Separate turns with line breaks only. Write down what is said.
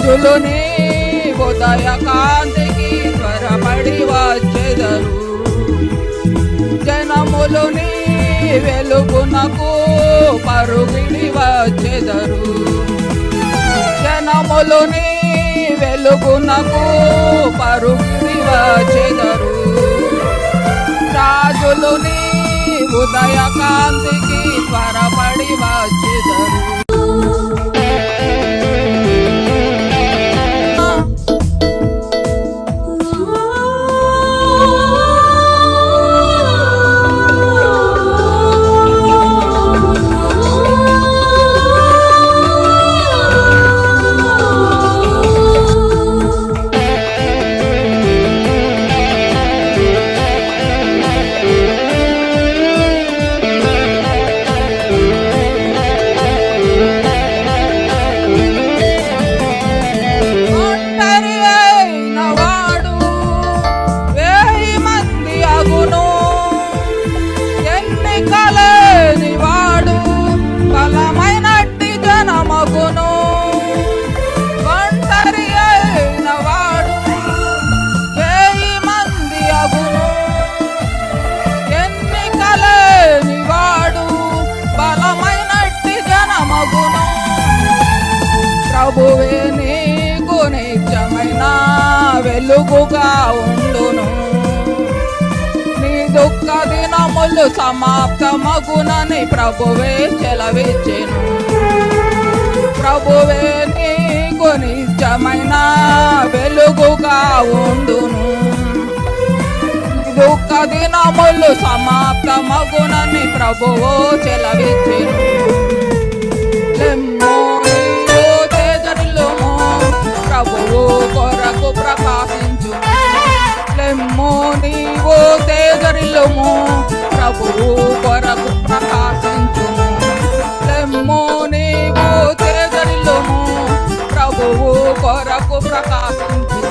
రాజులుని ఉదయ కాంతికి త్వరపడి వచ్చెదరు. జనములుని వెలుగునకు పరుగిడి వచ్చెదరు. జనములుని వెలుగునకు పరుగిడి వచ్చెదరు. రాజులుని ఉదయ కాంతికి త్వరపడి వచ్చెదరు. ప్రభువే నీకు నిజమైన వెలుగుగా ఉండును. నీ దుఃఖ దినములు సమాప్తమగునని ప్రభువే సెలవిచ్చెను. ప్రభువే నీకు నిజమైన వెలుగుగా ఉండును. దుఃఖ దినములు సమాప్తమగునని ప్రభువు సెలవిచ్చెను. ప్రభువు కొరకు ప్రకాశించు. లెమ్మో నీవు తేజరిల్లుము, ప్రభువు కొరకు ప్రకాశించుము. లెమ్మో నీవు తేజరిల్లుము, ప్రభువు కొరకు ప్రకాశించు.